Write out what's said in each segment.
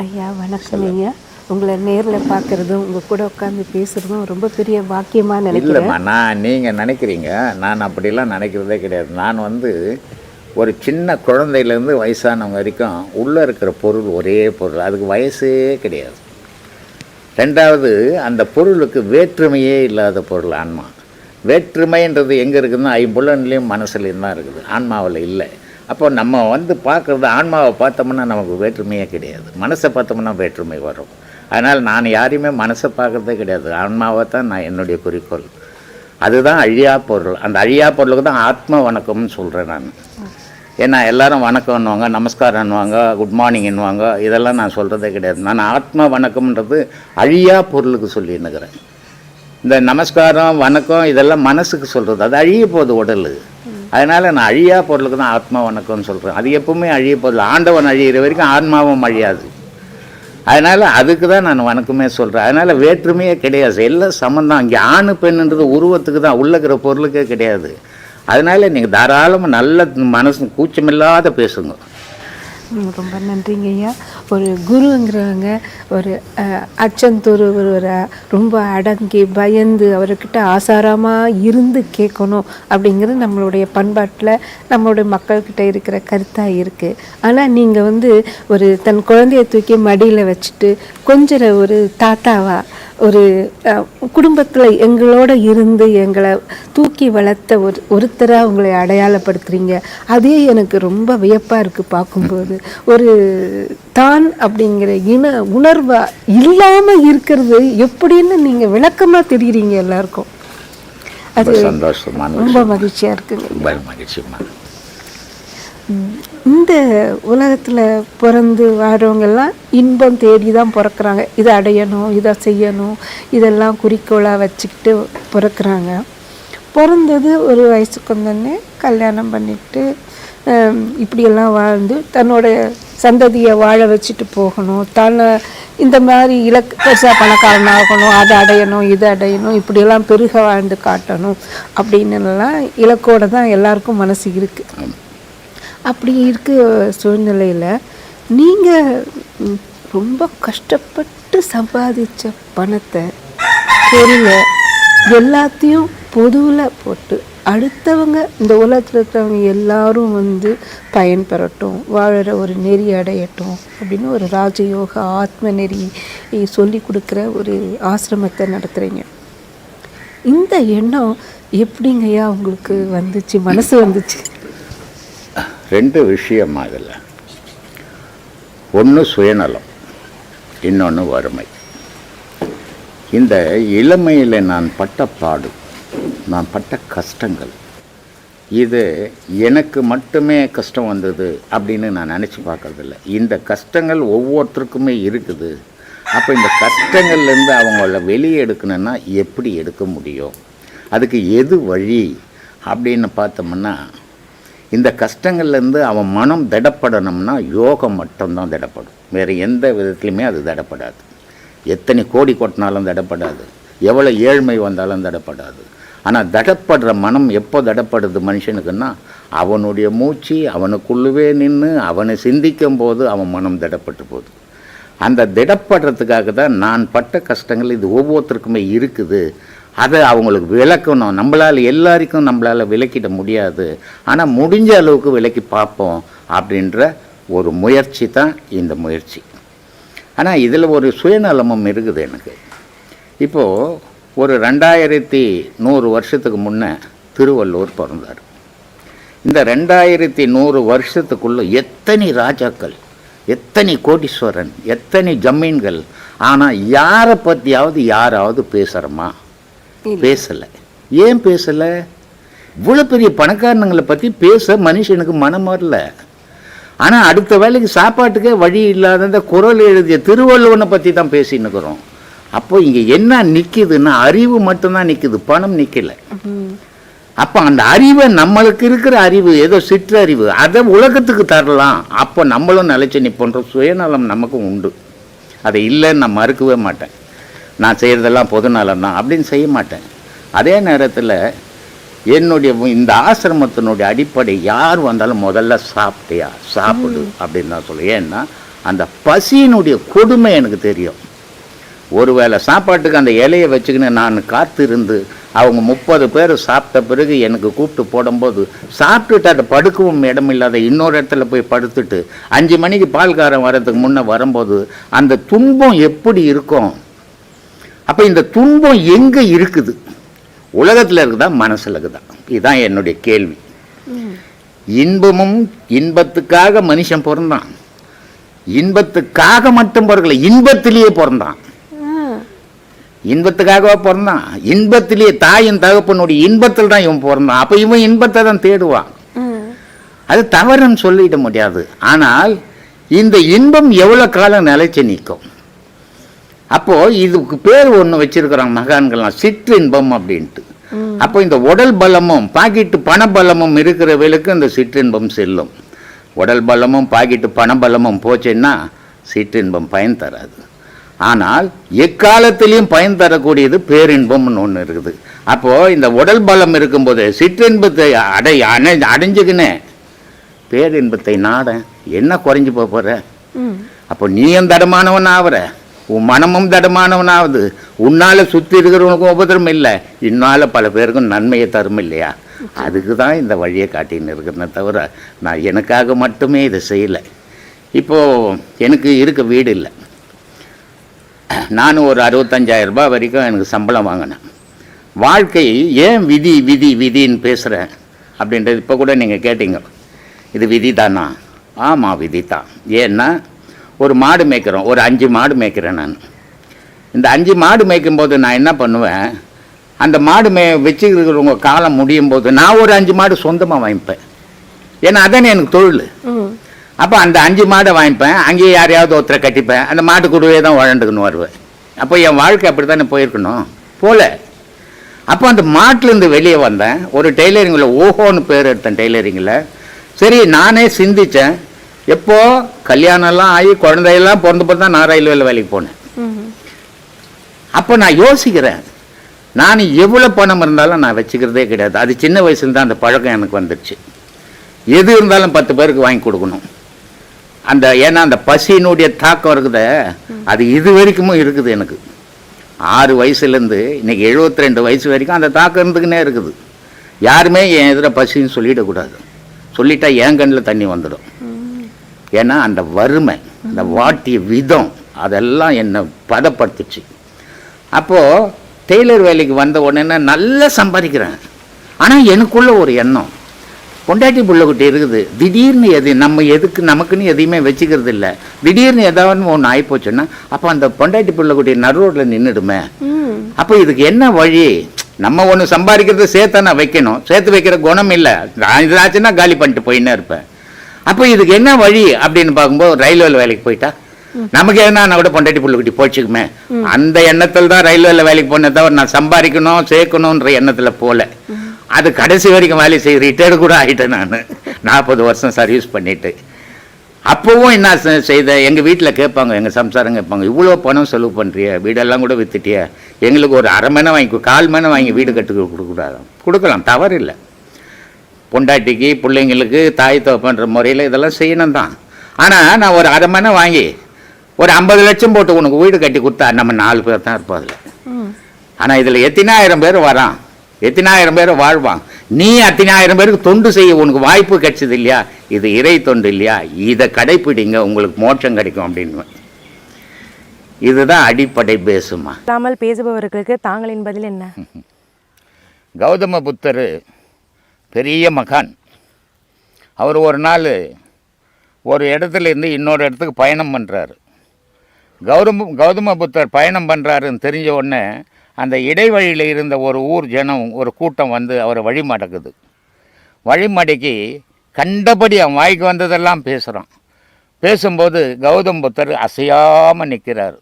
ஐயா வணக்கம் ஐயா. உங்களை நேரில் பார்க்குறதும் உங்கள் கூட உட்காந்து பேசுகிறதும் ரொம்ப பெரிய வாக்கியமாக நினைக்கிறேன். இல்லைம்மா, நீங்கள் நினைக்கிறீங்க, நான் அப்படிலாம் நினைக்கிறதே கிடையாது. நான் ஒரு சின்ன குழந்தையிலேருந்து வயசானவங்க வரைக்கும் உள்ளே இருக்கிற பொருள் ஒரே பொருள், அதுக்கு வயசே கிடையாது. ரெண்டாவது, அந்த பொருளுக்கு வேற்றுமையே இல்லாத பொருள் ஆன்மா. வேற்றுமைன்றது எங்கே இருக்குதுன்னா ஐம்புலன்லேயும் மனசுலேயும் தான் இருக்குது, ஆன்மாவில் இல்லை. அப்போ நம்ம பார்க்குறது ஆன்மாவை பார்த்தோம்னா நமக்கு வேற்றுமையே கிடையாது, மனசை பார்த்தோம்னா வேற்றுமை வரும். அதனால் நான் யாரையுமே மனசை பார்க்குறதே கிடையாது, ஆன்மாவை தான் நான் என்னுடைய குறிக்கோள். அதுதான் அழியா பொருள். அந்த அழியா பொருளுக்கு தான் ஆத்ம வணக்கம்னு சொல்கிறேன் நான். ஏன்னா எல்லோரும் வணக்கம்னுவாங்க, நமஸ்காரம்னுவாங்க, குட் மார்னிங்னுவாங்க, இதெல்லாம் நான் சொல்கிறதே கிடையாது. நான் ஆத்ம வணக்கம்ன்றது அழியா பொருளுக்கு சொல்லின்னுக்கிறேன். இந்த நமஸ்காரம் வணக்கம் இதெல்லாம் மனசுக்கு சொல்கிறது, அது அழிய போகுது உடல். அதனால் நான் அழியா பொருளுக்கு தான் ஆத்மா வணக்கம்னு சொல்கிறேன். அது எப்பவுமே அழிய பொருள். ஆண்டவன் அழியிற வரைக்கும் ஆன்மாவும் அழியாது. அதனால் அதுக்கு தான் நான் வணக்கமே சொல்கிறேன். அதனால் வேற்றுமையே கிடையாது, எல்லாம் சமந்தான். இங்கே ஆணு பெண்ணுன்றது உருவத்துக்கு தான், உள்ளக்கிற பொருளுக்கே கிடையாது. அதனால் நீங்கள் தாராளமாக நல்ல மனசு கூச்சமில்லாத பேசுங்க. ரொம்ப நன்றிங்க ஐயா. ஒரு குருங்கிறவங்க ஒரு அச்சந்தூர் ஒரு ரொம்ப அடங்கி பயந்து அவர்கிட்ட ஆசாரமாக இருந்து கேட்கணும் அப்படிங்கிறது நம்மளுடைய பண்பாட்டில் நம்மளுடைய மக்கள்கிட்ட இருக்கிற கருத்தாக இருக்குது. ஆனால் நீங்கள் ஒரு தன் குழந்தைய தூக்கி மடியில் வச்சுட்டு கொஞ்சம் ஒரு தாத்தாவா ஒரு குடும்பத்தில் எங்களோட இருந்து எங்களை தூக்கி வளர்த்த ஒருத்தராக உங்களை அடையாளப்படுத்துகிறீங்க. அதே எனக்கு ரொம்ப வியப்பாக இருக்குது பார்க்கும்போது. ஒரு தான் அப்படிங்கிற உணர்வா இல்லாமல் இருக்கிறது எப்படின்னு நீங்கள் விளக்கமாக தெரியுறீங்க எல்லாருக்கும். அது சந்தோஷமான ரொம்ப மகிழ்ச்சியாக இருக்குங்க. மகிழ்ச்சிமா. இந்த உலகத்தில் பிறந்து வாழ்கிறவங்கெல்லாம் இன்பம் தேடி தான் பிறக்கிறாங்க. இதை அடையணும், இதை செய்யணும், இதெல்லாம் குறிக்கோளாக வச்சுக்கிட்டு பிறக்கிறாங்க. பிறந்தது ஒரு வயசுக்கு வந்தோடனே கல்யாணம் பண்ணிட்டு இப்படியெல்லாம் வாழ்ந்து தன்னோட சந்ததியை வாழ வச்சுட்டு போகணும். தன்னை இந்த மாதிரி பெருசாக பணக்காரனாகணும், அதை அடையணும், இதை அடையணும், இப்படியெல்லாம் பெருக வாழ்ந்து காட்டணும் அப்படின்னுலாம் இலக்கோடு தான் எல்லாருக்கும் மனசு இருக்குது. அப்படி இருக்க சூழ்நிலையில் நீங்கள் ரொம்ப கஷ்டப்பட்டு சம்பாதிச்ச பணத்தை பொருளை எல்லாத்தையும் பொதுவில் போட்டு அடுத்தவங்க இந்த உலகத்தில் இருக்கிறவங்க எல்லாரும் பயன்பெறட்டும், வாழற ஒரு நெறி அடையட்டும் அப்படின்னு ஒரு ராஜயோக ஆத்ம நெறி சொல்லி கொடுக்குற ஒரு ஆசிரமத்தை நடத்துகிறீங்க. இந்த எண்ணம் எப்படிங்கய்யா உங்களுக்கு வந்துச்சு, மனசு வந்துச்சு? ரெண்டு விஷயமா இதில். ஒன்று சுயநலம், இன்னொன்று வறுமை. இந்த இளமையில் நான் பட்ட பாடு, நான் பட்ட கஷ்டங்கள், இது எனக்கு மட்டுமே கஷ்டம் வந்தது அப்படின்னு நான் நினச்சி பார்க்கறதில்ல. இந்த கஷ்டங்கள் ஒவ்வொருத்தருக்குமே இருக்குது. அப்போ இந்த கஷ்டங்கள்லேருந்து அவங்கள வெளியே எடுக்கணுன்னா எப்படி எடுக்க முடியும், அதுக்கு எது வழி அப்படின்னு பார்த்தோம்னா, இந்த கஷ்டங்கள்லேருந்து அவன் மனம் திடப்படணும்னா யோகம் மட்டும்தான் திடப்படும். வேறு எந்த விதத்துலையுமே அது திடப்படாது. எத்தனை கோடி கொட்டினாலும் திடப்படாது, எவ்வளோ ஏழ்மை வந்தாலும் திடப்படாது. ஆனால் திடப்படுற மனம் எப்போ திடப்படுது மனுஷனுக்குன்னா, அவனுடைய மூச்சு அவனுக்குள்ளவே நின்று அவனை சிந்திக்கும் போது அவன் மனம் திடப்பட்டு போகுது. அந்த திடப்படுறதுக்காக தான் நான் பட்ட கஷ்டங்கள் இது ஒவ்வொருத்தருக்குமே இருக்குது. அதை அவங்களுக்கு விளக்கணும். எல்லாருக்கும் விளக்கிட முடியாது, ஆனால் முடிஞ்ச அளவுக்கு விளக்கி பார்ப்போம் அப்படின்ற ஒரு முயற்சி தான் இந்த முயற்சி. ஆனால் இதில் ஒரு சுயநலமும் இருக்குது எனக்கு. இப்போது ஒரு 2100 வருஷத்துக்கு முன்னே திருவள்ளுவர் பிறந்தார். இந்த 2100 வருஷத்துக்குள்ளே எத்தனை ராஜாக்கள், எத்தனை கோடீஸ்வரன், எத்தனை ஜமீன்கள். ஆனால் யாரை பற்றியாவது யாராவது பேசுகிறோமா? பேசலை. ஏன் பேசலை? இவ்வளோ பெரிய பணக்காரங்களை பற்றி பேச மனுஷனுக்கு மனம் வரல. ஆனால் அடுத்த வேலைக்கு சாப்பாட்டுக்கே வழி இல்லாத குரல் எழுதிய திருவள்ளுவனை பற்றி தான் பேசின்னுக்கிறோம். அப்போ இங்கே என்ன நிற்கிதுன்னா அறிவு மட்டும்தான் நிற்கிது, பணம் நிற்கலை. அப்போ அந்த அறிவை, நம்மளுக்கு இருக்கிற அறிவு ஏதோ சிற்றறிவு, அதை உலகத்துக்கு தரலாம். அப்போ நம்மளும் நிலைச்சு நிற்போன்ற சுயநலம் நமக்கும் உண்டு. அதை இல்லைன்னு நான் மறுக்கவே மாட்டேன். நான் செய்கிறதெல்லாம் பொதுநலம் தான் அப்படின்னு செய்ய மாட்டேன். அதே நேரத்தில் என்னுடைய இந்த ஆசிரமத்தினுடைய அடிப்படை யார் வந்தாலும் முதல்ல சாப்பிட்டியா, சாப்பிடு அப்படின்னு தான் சொல்லுவேன். ஏன்னா அந்த பசியினுடைய கொடுமை எனக்கு தெரியும். ஒருவேளை சாப்பாட்டுக்கு அந்த இலையை வச்சுக்கின்னு நான் காத்திருந்து அவங்க 30 பேர் சாப்பிட்ட பிறகு எனக்கு கூப்பிட்டு போடும்போது சாப்பிட்டுட்டு அதை படுக்கவும் இடமில்லாத இன்னொரு இடத்துல போய் படுத்துட்டு 5 மணிக்கு பால்காரன் வர்றதுக்கு முன்னே வரும்போது அந்த துன்பம் எப்படி இருக்கும்? அப்போ இந்த துன்பம் எங்கே இருக்குது? உலகத்தில் இருக்குதா, மனசில் இருக்குதா? இதுதான் என்னுடைய கேள்வி. இன்பத்துக்காக மனுஷன் பிறந்தான். இன்பத்துக்காக மட்டும் பிறக்கல, இன்பத்திலேயே பிறந்தான். இன்பத்துக்காகவா பிறந்தான்? இன்பத்திலேயே தாயின் தகப்பனுடைய இன்பத்தில் தான் இவன் பிறந்தான். அப்போ இவன் இன்பத்தை தான் தேடுவான். அது தவறுன்னு சொல்லிட முடியாது. ஆனால் இந்த இன்பம் எவ்வளோ காலம் நிலைச்சு நிற்கும்? அப்போ இதுக்கு பேர் ஒன்று வச்சிருக்கிறாங்க மகான்கள்லாம், சிற்றின்பம் அப்படின்ட்டு. அப்போ இந்த உடல் பலமும் பாக்கெட்டு பண பலமும் இருக்கிறவர்களுக்கு இந்த சிற்றின்பம் செல்லும். உடல் பலமும் பாக்கெட்டு பண பலமும் போச்சுன்னா சிற்றின்பம் பயன் தராது. ஆனால் எக்காலத்திலையும் பயன் தரக்கூடியது பேரின்பம்னு ஒன்று இருக்குது. அப்போது இந்த உடல் பலம் இருக்கும்போது சிற்றின்பத்தை அடைஞ்சுக்கினே பேரின்பத்தை நாட என்ன குறைஞ்சி போகிற? அப்போ நீயும் தடமானவன் ஆகிற, உன் மனமும் தடமானவன் ஆகுது, உன்னால் சுற்றி இருக்கிறவனுக்கும் உபதிரம் இல்லை, இன்னால் பல பேருக்கும் நன்மையை தரும் இல்லையா? அதுக்கு தான் இந்த வழியை காட்டின்னு இருக்கிறேனே தவிர நான் எனக்காக மட்டுமே இதை செய்யலை. இப்போது எனக்கு இருக்க வீடு இல்லை. நான் ஒரு 65,000 ரூபாய் வரைக்கும் எனக்கு சம்பளம் வாங்கினேன். வாழ்க்கை ஏன் விதி விதி விதின்னு பேசுகிறேன் அப்படின்றது இப்போ கூட நீங்கள் கேட்டீங்க, இது விதி தானா? ஆமாம், விதி தான். ஏன்னா ஒரு மாடு மேய்க்கிறோம், ஒரு 5 மாடு மேய்க்கிறேன் நான். இந்த 5 மாடு மேய்க்கும்போது நான் என்ன பண்ணுவேன், அந்த மாடு வச்சுக்கிறவங்க காலம் முடியும் போது நான் ஒரு 5 மாடு சொந்தமாக வாங்கிப்பேன். ஏன்னா அதானே எனக்கு தொழில். அப்போ அந்த 5 மாடை வாங்கிப்பேன், அங்கேயே யாரையாவது ஒருத்தரை கட்டிப்பேன், அந்த மாட்டு கூடவே தான் வாழ்ந்துக்கணும் வருவேன். அப்போ என் வாழ்க்கை அப்படி தானே போயிருக்கணும் போல. அப்போ அந்த மாட்டிலேருந்து வெளியே வந்தேன், ஒரு டெய்லரிங்கில் ஓஹோன்னு பேர் எடுத்தேன் டெய்லரிங்கில். சரி, நானே சிந்தித்தேன். எப்போ கல்யாணம்லாம் ஆகி குழந்தையெல்லாம் பிறந்தப்போ தான் நான் ரயில்வேல வேலைக்கு போனேன். அப்போ நான் யோசிக்கிறேன், நான் எவ்வளோ பணம் இருந்தாலும் நான் வச்சுக்கிறதே கிடையாது. அது சின்ன வயசுல தான் அந்த பழக்கம் எனக்கு வந்துடுச்சு. எது இருந்தாலும் 10 பேருக்கு வாங்கி கொடுக்கணும். ஏன்னா அந்த பசியினுடைய தாக்கம் இருக்குத, அது இது வரைக்கும் இருக்குது எனக்கு. 6 வயசுலேருந்து இன்னைக்கு 72 வயசு வரைக்கும் அந்த தாக்கம் இருந்துக்குன்னே இருக்குது. யாருமே என் எதிர பசின்னு சொல்லிடக்கூடாது. சொல்லிட்டா என் கண்ணில் தண்ணி வந்துடும். ஏன்னா அந்த வறுமை, அந்த வாட்டிய விதம், அதெல்லாம் என்னை பதப்படுத்துச்சு. அப்போது டெய்லர் வேலைக்கு வந்த உடனே நல்லா சம்பாதிக்கிறேன். ஆனால் எனக்குள்ள ஒரு எண்ணம், பொண்டாட்டி புள்ளக்குட்டி இருக்குது, திடீர்னு நமக்குன்னு எதையுமே வச்சுக்கிறது இல்லை, திடீர்னு ஏதாவது ஒன்று ஆகிப்போச்சுன்னா அப்போ அந்த பொண்டாட்டி புள்ளக்குட்டி நடு ரோட்டில் நின்றுடுமே. அப்போ இதுக்கு என்ன வழி? நம்ம ஒன்று சம்பாதிக்கிறத சேர்த்தா நான் வைக்கணும், சேர்த்து வைக்கிற குணம் இல்லை, இதாச்சுன்னா காலி பண்ணிட்டு போயின்னே இருப்பேன். அப்போ இதுக்கு என்ன வழி அப்படின்னு பார்க்கும்போது ரயில்வேல வேலைக்கு போயிட்டா நமக்கு என்ன கூட பொண்டாட்டி புள்ளக்குட்டி போச்சுக்குமே, அந்த எண்ணத்தில் தான் ரயில்வேல வேலைக்கு போனே தவிர நான் சம்பாதிக்கணும் சேர்க்கணுன்ற எண்ணத்தில் போல. அது கடைசி வரைக்கும் வேலை செய்ய ரிட்டையர்டு கூட ஆகிட்டேன். நான் 40 வருஷம் சர்வீஸ் பண்ணிட்டு. அப்போவும் என்ன செய்த, எங்கள் வீட்டில் கேட்பாங்க, எங்கள் சம்சாரம் கேட்பாங்க, இவ்வளோ பணம் செலவு பண்ணுறிய, வீடெல்லாம் கூட வித்துட்டிய, எங்களுக்கு ஒரு 1/2 மணி வாங்கி 1/4 மணி வாங்கி வீடு கட்டு கொடுக்கூடாது. கொடுக்கலாம், தவறு இல்லை. பொண்டாட்டிக்கு பிள்ளைங்களுக்கு தாய் தகப்பன்ற முறையில் இதெல்லாம் செய்யணும் தான். ஆனால் நான் ஒரு 1/2 மணி வாங்கி ஒரு 50 லட்சம் போட்டு உனக்கு வீடு கட்டி கொடுத்தா நம்ம 4 பேர் தான் இருப்போம் அதில். ஆனால் இதில் எத்தனாயிரம் பேர் வரான், எத்தனாயிரம் பேர் வாழ்வான். நீ அத்தனாயிரம் பேருக்கு தொண்டு செய்ய உனக்கு வாய்ப்பு கிடைச்சது இல்லையா? இது இறை தொண்டு இல்லையா? இதை கடைப்பிடிங்க, உங்களுக்கு மோட்சம் கிடைக்கும் அப்படின்னு. இதுதான் அடிப்படை பேசுமா. இல்லாமல் பேசுபவர்களுக்கு தாங்களின் பதில் என்ன? கௌதம புத்தர் பெரிய மகான். அவர் ஒரு நாள் ஒரு இடத்துல இருந்து இன்னொரு இடத்துக்கு பயணம் பண்ணுறாரு. கௌதம புத்தர் பயணம் பண்ணுறாருன்னு தெரிஞ்ச உடனே அந்த இடைவழியில் இருந்த ஒரு ஊர் ஜனம், ஒரு கூட்டம் வந்து அவரை வழிமடக்குது. வழிமடக்கி கண்டபடி அவன் வாய்க்கு வந்ததெல்லாம் பேசுகிறான். பேசும்போது கௌதம புத்தர் அசையாமல் நிற்கிறார்.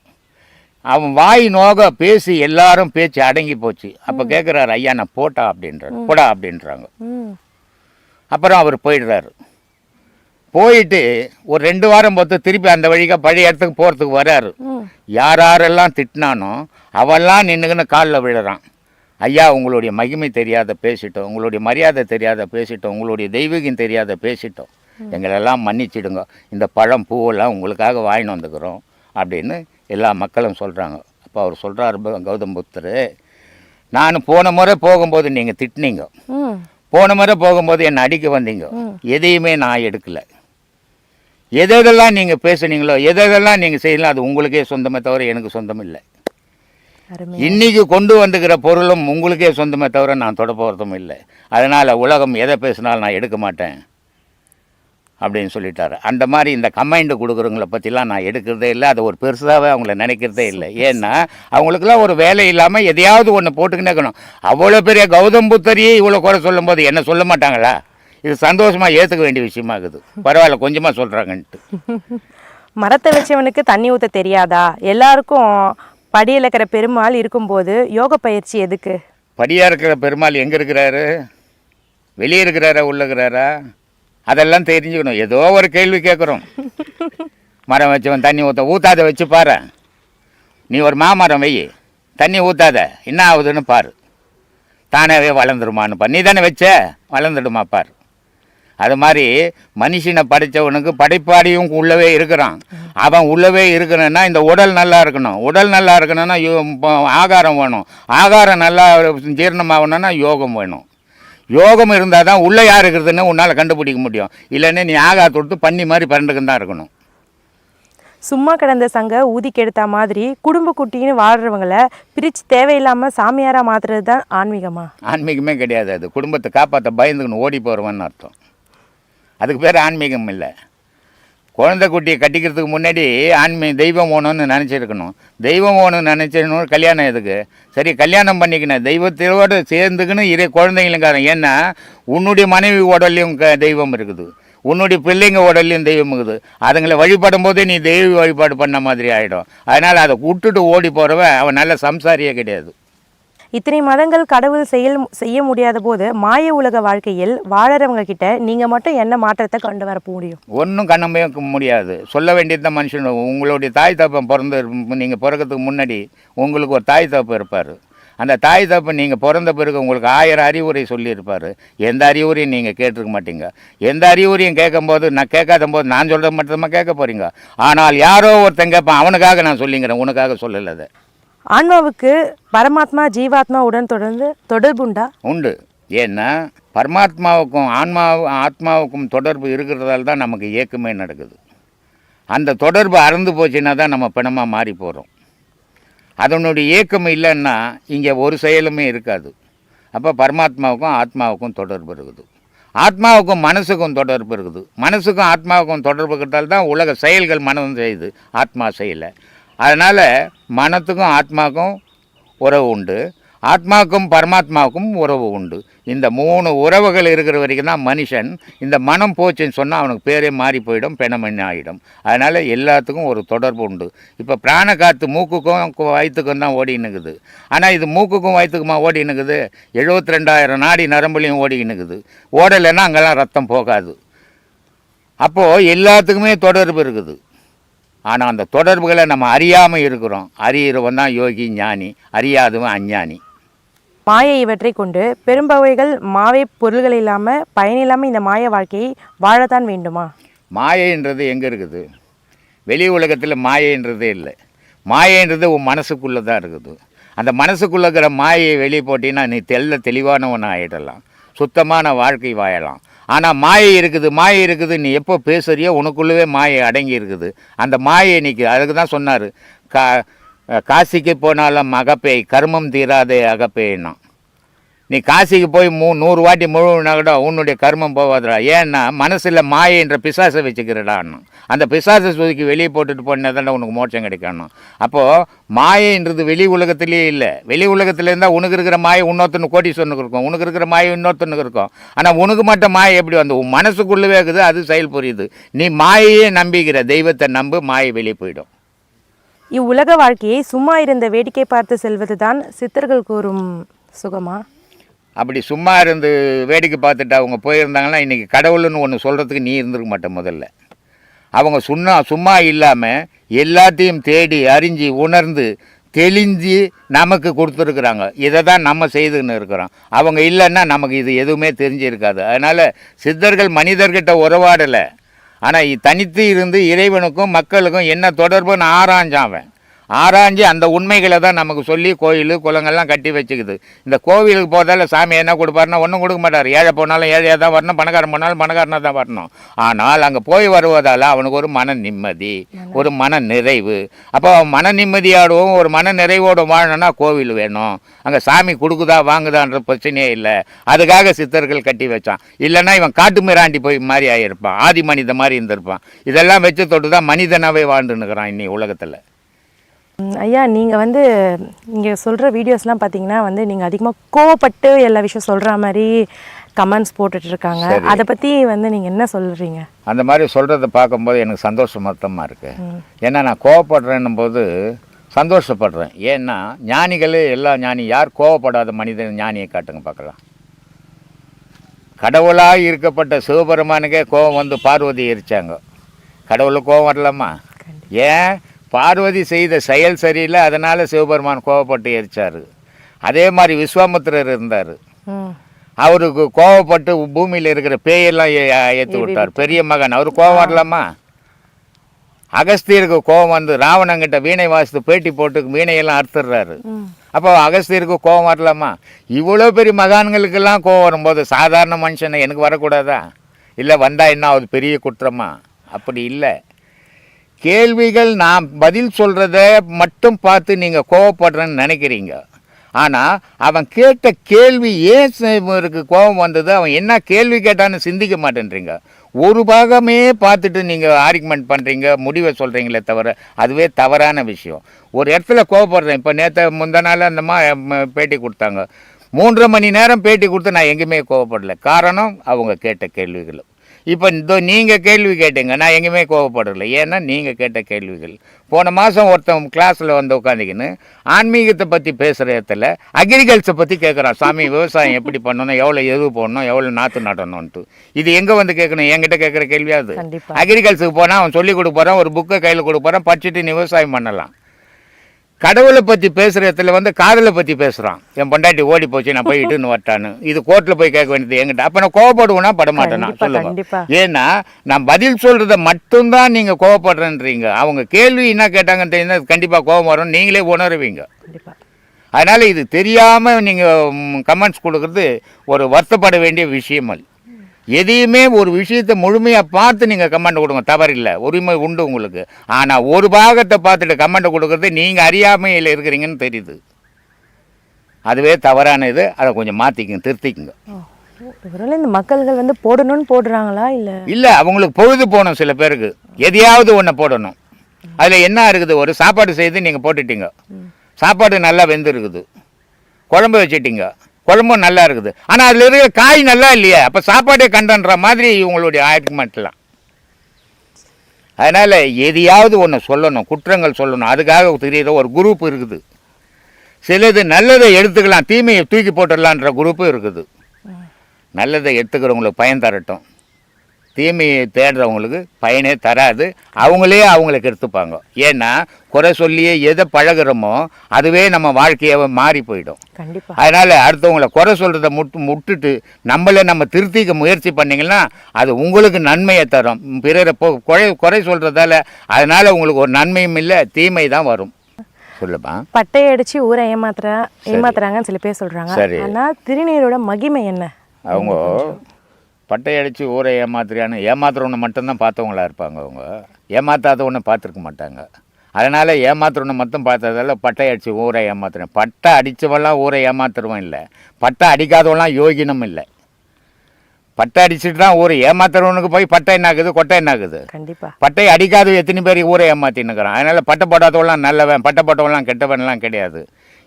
அவன் வாய் நோக பேசி எல்லாரும் பேச்சு அடங்கி போச்சு. அப்போ கேட்குறாரு, ஐயா நான் போட்டா அப்படின்றாரு, போடா அப்படின்றாங்க. அப்புறம் அவர் போயிடுறாரு. போயிட்டு ஒரு 2 வாரம் பொறுத்து திருப்பி அந்த வழியாக பழைய இடத்துக்கு போகிறதுக்கு வர்றாரு. யாரெல்லாம் திட்டினானோ அவெல்லாம் நின்றுக்குன்னு காலில் விழுறான். ஐயா உங்களுடைய மகிமை தெரியாத பேசிட்டோம், உங்களுடைய மரியாதை தெரியாத பேசிட்டோம், உங்களுடைய தெய்வீகம் தெரியாத பேசிட்டோம், எங்களெல்லாம் மன்னிச்சிடுங்க, இந்த பழம் பூவெல்லாம் உங்களுக்காக வாங்கிட்டு வந்துக்கிறோம் அப்படின்னு எல்லா மக்களும் சொல்கிறாங்க. அப்போ அவர் சொல்கிறாரு, கௌதம் புத்தர், நான் போன முறை போகும்போது நீங்கள் திட்டினீங்க, போன முறை போகும்போது என்னை அடிக்க வந்தீங்க, எதையுமே நான் எடுக்கலை. எதெல்லாம் நீங்கள் பேசுனீங்களோ எதெல்லாம் நீங்கள் செய்யலாம் அது உங்களுக்கே சொந்தமே தவிர எனக்கு சொந்தம் இல்லை. இன்னைக்கு கொண்டு வந்துக்கிற பொருளும் உங்களுக்கே சொந்தமே தவிர நான் தொட போகிறதும் இல்லை. அதனால் உலகம் எதை பேசினாலும் நான் எடுக்க மாட்டேன் அப்படின்னு சொல்லிட்டாரு. அந்த மாதிரி இந்த கமெண்ட் கொடுக்குறவங்கள பற்றிலாம் நான் எடுக்கிறதே இல்லை, அதை ஒரு பெருசாகவே அவங்கள நினைக்கிறதே இல்லை. ஏன்னா அவங்களுக்குலாம் ஒரு வேலை இல்லாமல் எதையாவது ஒன்று போட்டுக்கினே இருக்கணும். அவ்வளோ பெரிய கௌதம் புத்தரையே இவ்வளோ குறை சொல்லும் போது என்ன சொல்ல மாட்டாங்களா? இது சந்தோஷமாக ஏற்றுக்க வேண்டிய விஷயமாகுது. பரவாயில்ல, கொஞ்சமாக சொல்கிறாங்கன்ட்டு. மரத்தை வச்சவனுக்கு தண்ணி ஊற்ற தெரியாதா? எல்லாருக்கும் படியில் இருக்கிற பெருமாள் இருக்கும்போது யோக பயிற்சி எதுக்கு? படியாக இருக்கிற பெருமாள் எங்கே இருக்கிறாரு? வெளியே இருக்கிறாரா உள்ள இருக்கிறாரா? அதெல்லாம் தெரிஞ்சுக்கணும். ஏதோ ஒரு கேள்வி கேட்குறோம். மரம் வச்சவன் தண்ணி ஊற்றாத வச்சு பாரு. நீ ஒரு மாமரம் வெயி, தண்ணி ஊற்றாத என்ன ஆகுதுன்னு பாரு, தானாகவே வளர்ந்துருமான்னு பாரு. நீ தானே வச்ச, வளர்ந்துடுமா பாரு. அது மாதிரி மனுஷனை படைத்தவனுக்கு படைப்பாடியும் உள்ளவே இருக்கிறான். அவன் உள்ளவே இருக்கணும்னா இந்த உடல் நல்லா இருக்கணும். உடல் நல்லா இருக்கணும்னா ஆகாரம் வேணும். ஆகாரம் நல்லா ஜீரணமாகணும்னா யோகம் வேணும். யோகம் இருந்தால் தான் உள்ளே யார் இருக்கிறதுன்னு உன்னால் கண்டுபிடிக்க முடியும். இல்லைன்னா நீ ஆகாரத்தை கொடுத்து பண்ணி மாதிரி பரண்டுக்கு தான் இருக்கணும். சும்மா கிடந்த சங்க ஊதி கெடுத்த மாதிரி குடும்ப குட்டின்னு வாழ்கிறவங்கள பிரித்து தேவையில்லாமல் சாமியாராக மாற்றுறது தான் ஆன்மீகமா? ஆன்மீகமே கிடையாது. அது குடும்பத்தை காப்பாற்ற பயந்துக்கணும் ஓடி போகிறவன்னு அர்த்தம். அதுக்கு பேர் ஆன்மீகம் இல்லை. குழந்தை குட்டியை கட்டிக்கிறதுக்கு முன்னாடி தெய்வம் வேணும்னு நினச்சிருக்கணும். தெய்வம் வேணும்னு நினச்சிருக்கணும். கல்யாணம் எதுக்கு? சரி, கல்யாணம் பண்ணிக்கணும், தெய்வத்தோடு சேர்ந்துக்குன்னு குழந்தைங்களுக்காரன். ஏன்னா உன்னுடைய மனைவி உடல்லையும் தெய்வம் இருக்குது, உன்னுடைய பிள்ளைங்க உடல்லையும் தெய்வம் இருக்குது. அதுங்களை வழிபடும் போதே நீ தெய்வ வழிபாடு பண்ண மாதிரி ஆகிடும். அதனால் அதை விட்டுட்டு ஓடி போகிறவன் அவன் நல்ல சம்சாரியே கிடையாது. இத்தனை மதங்கள் கடவுள் செய்ய முடியாத போது மாய உலக வாழ்க்கையில் வாழறவங்க கிட்ட நீங்கள் மட்டும் என்ன மாற்றத்தை கொண்டு வர முடியும்? ஒன்றும் கண்ணமே முடியாது. சொல்ல வேண்டியது தான் மனுஷன். உங்களுடைய தாய் தப்பன் நீங்கள் பிறக்கிறதுக்கு முன்னாடி உங்களுக்கு ஒரு தாய் தப்பு இருப்பார். அந்த தாய் தப்பு நீங்கள் பிறந்த பிறகு உங்களுக்கு 1000 அறிவுரை சொல்லியிருப்பார். எந்த அறிவுரையும் நீங்கள் கேட்டிருக்க மாட்டீங்க. எந்த அறிவுரையும் கேட்கும்போது நான் கேட்காத போது நான் சொல்கிறது மட்டும்தான் கேட்க போகிறீங்க. ஆனால் யாரோ ஒருத்தன் கேட்பான், அவனுக்காக நான் சொல்லிங்கிறேன், உனக்காக சொல்லலை. அதை ஆன்மாவுக்கு பரமாத்மா ஜீவாத்மாவுடன் தொடர்புண்டா? உண்டு. ஏன்னா பரமாத்மாவுக்கும் ஆத்மாவுக்கும் தொடர்பு இருக்கிறதால தான் நமக்கு இயக்கமே நடக்குது. அந்த தொடர்பு அறந்து போச்சுன்னா தான் நம்ம பிணமாக மாறி போகிறோம். அதனுடைய இயக்கம் இல்லைன்னா இங்கே ஒரு செயலுமே இருக்காது. அப்போ பரமாத்மாவுக்கும் ஆத்மாவுக்கும் தொடர்பு இருக்குது. ஆத்மாவுக்கும் மனசுக்கும் தொடர்பு இருக்குது. மனசுக்கும் ஆத்மாவுக்கும் தொடர்பு இருக்கிறதால தான் உலக செயல்கள் மனம் செய்யுது, ஆத்மா செய்யலை. அதனால் மனத்துக்கும் ஆத்மாவுக்கும் உறவு உண்டு, ஆத்மாவுக்கும் பரமாத்மாவுக்கும் உறவு உண்டு. இந்த 3 உறவுகள் இருக்கிற வரைக்கும் தான் மனுஷன். இந்த மனம் போச்சுன்னு சொன்னால் அவனுக்கு பேரே மாறி போயிடும், பெணமணி ஆகிடும். அதனால் எல்லாத்துக்கும் ஒரு தொடர்பு உண்டு. இப்போ பிராண காற்று மூக்குக்கும் வயிற்றுக்கும் தான் ஓடினுக்குது. ஆனால் இது மூக்குக்கும் வயிற்றுக்குமா ஓடினுக்குது? 72,000 நாடி நரம்புலையும் ஓடினுக்குது. ஓடலைன்னா அங்கெல்லாம் ரத்தம் போகாது. அப்போது எல்லாத்துக்குமே தொடர்பு இருக்குது. ஆனால் அந்த தொடர்புகளை நம்ம அறியாமல் இருக்கிறோம். அறிகிறவன் தான் யோகி ஞானி, அறியாதவன் அஞ்ஞானி. மாயை இவற்றை கொண்டு பெரும்பவைகள் மாவை பொருள்கள் இல்லாமல் பயனில்லாமல் இந்த மாய வாழ்க்கையை வாழத்தான் வேண்டுமா? மாயைன்றது எங்கே இருக்குது? வெளி உலகத்தில் மாயைன்றதே இல்லை. மாயைன்றது உன் மனசுக்குள்ளே தான் இருக்குது. அந்த மனசுக்குள்ளே இருக்கிற மாயை வெளியே போட்டின்னா நீ தெளிவானவன் ஆகிடலாம், சுத்தமான வாழ்க்கை வாழலாம். ஆனால் மாயை இருக்குது, நீ எப்போ பேசுறியோ உனக்குள்ளவே மாயை அடங்கி இருக்குது. அந்த மாயை நீக்கு. அதுக்கு தான் சொன்னார், காசிக்கு போனாலும் அகப்பேய், கர்மம் தீராதே அகப்பேய்னா. நீ காசிக்கு போய் 100 வாட்டி முழுவினா கூட உன்னுடைய கர்மம் போவாதுடா. ஏன்னா மனசில் மாயைன்ற பிசாசை வச்சுக்கிறடான்னு. அந்த பிசாசை சுதுக்கி வெளியே போட்டுட்டு போனால் தான் உனக்கு மோட்சம் கிடைக்கணும். அப்போது மாயைன்றது வெளி உலகத்திலேயே இல்லை. வெளி உலகத்தில் இருந்தால் உனக்கு இருக்கிற மாயை இன்னொருத்தனுக்கு கோடீஸ்வரனுக்கு இருக்கும், உனக்கு இருக்கிற மாயை இன்னொருத்தனுக்கு இருக்கும். ஆனால் உனக்கு மட்டும் மாயை எப்படி வந்து உன் மனசுக்குள்ளவே இருக்குது, அது செயல் புரியுது. நீ மாயையே நம்பிக்கிற, தெய்வத்தை நம்பு, மாயை வெளியே போயிடும். இவ்வுலக வாழ்க்கையை சும்மா இருந்த வேடிக்கை பார்த்து செல்வது தான் சித்தர்கள் கூறும் சுகமா? அப்படி சும்மா இருந்து வேடிக்கை பார்த்துட்டு அவங்க போயிருந்தாங்கன்னா இன்றைக்கி கடவுள்னு ஒன்று சொல்கிறதுக்கு நீ இருந்திருக்க மாட்டேன். முதல்ல அவங்க சும்மா இல்லாமல் எல்லாத்தையும் தேடி அறிஞ்சு உணர்ந்து தெளிஞ்சு நமக்கு கொடுத்துருக்குறாங்க. இதை தான் நம்ம செய்துன்னு இருக்கிறோம். அவங்க இல்லைன்னா நமக்கு இது எதுவுமே தெரிஞ்சிருக்காது. அதனால் சித்தர்கள் மனிதர்கிட்ட உறவாடலை. ஆனால் தனித்து இருந்து இறைவனுக்கும் மக்களுக்கும் என்ன தொடர்புன்னு ஆராய்ஞ்சாவன். ஆராய்ஞ்சு அந்த உண்மைகளை தான் நமக்கு சொல்லி கோயில் குளங்கள்லாம் கட்டி வச்சுக்குது. இந்த கோவிலுக்கு போகிறதால சாமி என்ன கொடுப்பாருன்னா ஒன்றும் கொடுக்க மாட்டார். ஏழை போனாலும் ஏழையாக தான் வரணும், பணக்காரன் போனாலும் பணக்காரனாக தான் வரணும். ஆனால் அங்கே போய் வருவதால் அவனுக்கு ஒரு மன நிம்மதி, ஒரு மன நிறைவு. அப்போ அவன் மன நிம்மதியோடவும் ஒரு மன நிறைவோடு வாழணும்னா கோவில் வேணும். அங்கே சாமி கொடுக்குதா வாங்குதான்ற பிரச்சனையே இல்லை. அதுக்காக சித்தர்கள் கட்டி வச்சான். இல்லைன்னா இவன் காட்டு மிராண்டி போய் மாதிரி ஆகியிருப்பான், ஆதி மனித மாதிரி இருந்திருப்பான். இதெல்லாம் வச்சு தொட்டு தான் மனிதனாகவே வாழ்ந்துன்னுக்கிறான் இன்னி உலகத்தில். ஐயா, நீங்கள் வந்து இங்கே சொல்கிற வீடியோஸ்லாம் பார்த்தீங்கன்னா வந்து நீங்கள் அதிகமாக கோவப்பட்டு எல்லா விஷயம் சொல்கிற மாதிரி கமெண்ட்ஸ் போட்டுட்ருக்காங்க. அதை பற்றி வந்து நீங்கள் என்ன சொல்கிறீங்க? அந்த மாதிரி சொல்கிறத பார்க்கும்போது எனக்கு சந்தோஷமாக இருக்குது. ஏன்னா நான் கோவப்படுறேன்னும் போது சந்தோஷப்படுறேன். ஏன்னா ஞானிகளே எல்லா ஞானி, யார் கோவப்படாத மனிதன் ஞானியை காட்டுங்க பார்க்கலாம். கடவுளாக இருக்கப்பட்ட சிவபெருமானுக்கே கோவம் வந்து பார்வதி எரிச்சாங்க. கடவுளுக்கு கோவம் வரலாமா? ஏன்? பார்வதி செய்த செயல் சரியில்லை, அதனால் சிவபெருமான் கோவப்பட்டு எரிச்சார். அதே மாதிரி விஸ்வாமித்திரர் இருந்தார். அவருக்கு கோவப்பட்டு பூமியில் இருக்கிற பேயெல்லாம் ஏற்றி விட்டார். பெரிய மகன், அவர் கோவம் வரலாமா? அகஸ்தியருக்கு கோவம் வந்து ராவணங்கிட்ட வீணை வாசித்து பேட்டி போட்டு வீணையெல்லாம் அறுத்துடுறாரு. அப்போ அகஸ்தியருக்கு கோவம் வரலாமா? இவ்வளோ பெரிய மகான்களுக்கெல்லாம் கோவம் வரும்போது சாதாரண மனுஷனை எனக்கு வரக்கூடாதா? இல்லை வந்தால் என்ன அது பெரிய குற்றமா? அப்படி இல்லை. கேள்விகள் நான் பதில் சொல்கிறத மட்டும் பார்த்து நீங்கள் கோவப்படுறேன்னு நினைக்கிறீங்க. ஆனால் அவன் கேட்ட கேள்வி ஏன் இவருக்கு கோபம் வந்தது, அவன் என்ன கேள்வி கேட்டான்னு சிந்திக்க மாட்டேன்றீங்க. ஒரு பாகமே பார்த்துட்டு நீங்கள் ஆர்குமெண்ட் பண்ணுறீங்க, முடிவை சொல்கிறீங்களே தவிர அதுவே தவறான விஷயம். ஒரு இடத்துல கோவப்படுறேன். இப்போ நேற்று முந்த நாள் அந்தம்மா பேட்டி கொடுத்தாங்க. 3.5 மணி நேரம் பேட்டி கொடுத்து நான் எங்கேயுமே கோவப்படலை. காரணம் அவங்க கேட்ட கேள்விகள். இப்போ நீங்கள் கேள்வி கேட்டீங்க, நான் எங்கேயுமே கோவப்படலை. ஏன்னா நீங்கள் கேட்ட கேள்விகள். போன மாதம் ஒருத்தன் கிளாஸில் வந்து உட்காந்துக்கின்னு ஆன்மீகத்தை பற்றி பேசுகிற இடத்துல அக்ரிகல்ச்சரை பற்றி கேட்குறான். சாமி விவசாயம் எப்படி பண்ணணும், எவ்வளோ எது போடணும், எவ்வளோ நாற்று நடணும்ன்ட்டு. இது எங்கே வந்து கேட்கணும்? என்கிட்ட கேட்குற கேள்வியாது. அக்ரிகல்ச்சருக்கு போனால் அவன் சொல்லி கொடுக்க போகிறான், ஒரு புக்கை கையில் கொடுக்க போகிறான், படிச்சுட்டு நீ விவசாயம் பண்ணலாம். கடவுளை பற்றி பேசுகிற இடத்துல வந்து காதலை பற்றி பேசுகிறான். என் பொண்டாட்டி ஓடி போச்சு, நான் போய் இட்டுன்னு வரட்டான்னு. இது கோர்ட்டில் போய் கேட்க வேண்டியது என்கிட்ட. அப்போ நான் கோவப்படுவேனா படமாட்டேனா சொல்லுங்க. ஏன்னா நான் பதில் சொல்கிறத மட்டும்தான் நீங்கள் கோவப்படுறேன்றீங்க. அவங்க கேள்வி என்ன கேட்டாங்கன்னு தெரியுது, கண்டிப்பாக கோவம் வரும், நீங்களே உணருவீங்க. அதனால் இது தெரியாமல் நீங்கள் கமெண்ட்ஸ் கொடுக்குறது ஒரு வருத்தப்பட வேண்டிய விஷயம் அல்ல. எதையுமே ஒரு விஷயத்தை முழுமையாக பார்த்து நீங்கள் கமெண்ட் கொடுங்க, தவறில்லை, உரிமை உண்டு உங்களுக்கு. ஆனால் ஒரு பாகத்தை பார்த்துட்டு கமெண்ட் கொடுக்குறது நீங்கள் அறியாமையில் இருக்கிறீங்கன்னு தெரியுது. அதுவே தவறான இது. அதை கொஞ்சம் மாற்றிக்குங்க, திருத்திக்குங்க. இந்த மக்கள்கள் வந்து போடணும்னு போடுறாங்களா? இல்லை அவங்களுக்கு பொழுது போகணும். சில பேருக்கு எதையாவது ஒன்று போடணும். அதில் என்ன இருக்குது, ஒரு சாப்பாடு செய்து நீங்கள் போட்டுட்டீங்க, சாப்பாடு நல்லா வெந்துருக்குது, குழம்பு வச்சுட்டீங்க, குழம்பும் நல்லா இருக்குது, ஆனால் அதில் இருக்கிற காய் நல்லா இல்லையா, அப்போ சாப்பாடே கண்டன்ற மாதிரி இவங்களுடைய ஆர்குமெண்ட்லாம். அதனால் எதையாவது ஒன்று சொல்லணும், குற்றங்கள் சொல்லணும். அதுக்காக தெரியுற ஒரு குரூப் இருக்குது. சிலது நல்லதை எடுத்துக்கலாம், தீமையை தூக்கி போட்டுடலான்ற குரூப்பும் இருக்குது. நல்லதை எடுத்துக்கிறவங்களுக்கு பயன் தரட்டும், தீமையை தேடுறவங்களுக்கு பயனே தராது. அவங்களே அவங்களுக்கு எடுத்துப்பாங்க. ஏன்னா குறை சொல்லியே எதை பழகிறோமோ அதுவே நம்ம வாழ்க்கையை மாறி போயிடும். அதனால் அடுத்தவங்களை குறை சொல்கிறத முட்டுட்டு நம்மளை நம்ம திருத்திக்க முயற்சி பண்ணிங்கன்னா அது உங்களுக்கு நன்மையை தரும். பிறரை குறை சொல்கிறதால அதனால் உங்களுக்கு ஒரு நன்மையும் இல்லை, தீமை தான் வரும். சொல்லுப்பா. பட்டை அடித்து ஊரை ஏமாத்துறாங்கன்னு சில பேர் சொல்கிறாங்க. சரி, ஆனால் திருநீரோட மகிமை என்ன? அவங்க பட்டை அடித்து ஊரை ஏமாத்துறவனை மட்டும்தான் பார்த்தவங்களா இருப்பாங்க. அவங்க ஏமாத்தாதவனை பார்த்துருக்க மாட்டாங்க. அதனால் ஏமாத்துறவனை மட்டும் பார்த்ததால பட்டை அடித்து ஊரை ஏமாத்துறேன். பட்டை அடித்தவெல்லாம் ஊரை ஏமாத்துறவன் இல்லை, பட்டை அடிக்காதவெல்லாம் யோகினம் இல்லை. பட்டை அடிச்சுட்டு தான் ஊரை ஏமாத்துறவனுக்கு போய் பட்டை என்னாகுது, கொட்டை என்னாகுது. கண்டிப்பாக பட்டை அடிக்காத எத்தனை பேர் ஊரை ஏமாத்தின்னுக்கிறான். அதனால் பட்டை போடாதவெல்லாம் நல்லவன், பட்டை போட்டவெல்லாம் கெட்டவன்லாம் கிடையாது.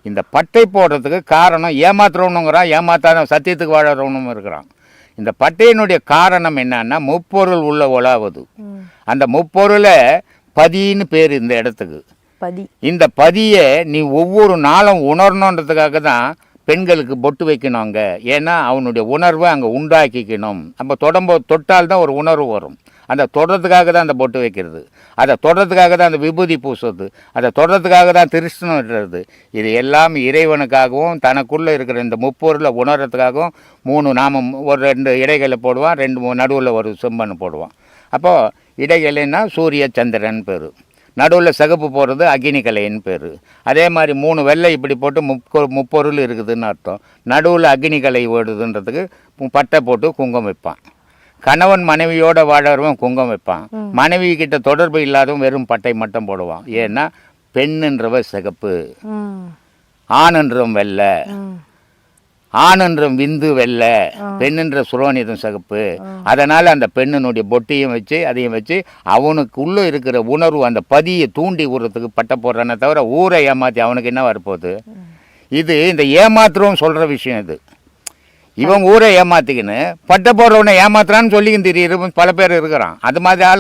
இந்த பட்டை போடுறதுக்கு காரணம் ஏமாத்துறவனுங்கிறான், ஏமாத்தாத சத்தியத்துக்கு வாழறவனும் இருக்கிறான். இந்த பட்டையினுடைய காரணம் என்னன்னா முப்பொருள் உள்ள உலாவது. அந்த முப்பொருளை பதின்னு பேர் இந்த இடத்துக்கு. இந்த பதியை நீ ஒவ்வொரு நாளும் உணரணுன்றதுக்காக தான் பெண்களுக்கு பொட்டு வைக்கணும் அங்கே. ஏன்னா அவனுடைய உணர்வை அங்கே உண்டாக்கிக்கணும். நம்ம தொட்டால்தான் ஒரு உணர்வு வரும். அந்த தொடர்றதுக்காக தான் அந்த பொட்டு வைக்கிறது. அதை தொடர்றதுக்காக தான் அந்த விபூதி பூசுறது, அதை தொடர்றதுக்காக தான் திருஷ்ணம் இடுறது. இது எல்லாம் இறைவனுக்காகவும் தனக்குள்ளே இருக்கிற இந்த முப்பொருளை உணர்றதுக்காகவும் 3 நாமம், ஒரு 2 இடைகளை போடுவான், 2 நடுவில் ஒரு செம்பன் போடுவான். அப்போது இடைகளைன்னா சூரிய சந்திரன் பேர், நடுவில் சிகப்பு போடுறது அக்னிகலைன்னு பேர். அதே மாதிரி 3 வெள்ளை இப்படி போட்டு முப்பொருள் இருக்குதுன்னு அர்த்தம். நடுவில் அக்னிகலை ஓடுதுன்றதுக்கு பட்டை போட்டு குங்குமம் வைப்பான். கணவன் மனைவியோட வாழறவன் குங்குமம் வைப்பான். மனைவி கிட்ட தொடர்பு இல்லாதவன் வெறும் பட்டை மட்டும் போடுவான். ஏன்னா பெண்ணுன்றவ சிகப்பு, ஆணுன்றவன் வெள்ளை, ஆணுன்ற விந்து வெள்ளை, பெண்ணுன்ற சுரோனிதம் சிகப்பு. அதனால் அந்த பெண்ணினுடைய பொட்டியும் வச்சு அதையும் வச்சு அவனுக்கு உள்ளே இருக்கிற உணர்வு அந்த பதியை தூண்டி விடுறதுக்கு பட்டை போடுறானே தவிர ஊரை ஏமாற்றி அவனுக்கு என்ன வரப்போகுது? இது இந்த ஏமாத்துறவன் சொல்கிற விஷயம். இது இவன் ஊரை ஏமாத்திக்கின்னு பட்டை போடுறவனை ஏமாத்துறான்னு சொல்லிக்கின்னு தெரியுற பல பேர் இருக்கிறான். அது மாதிரி ஆளு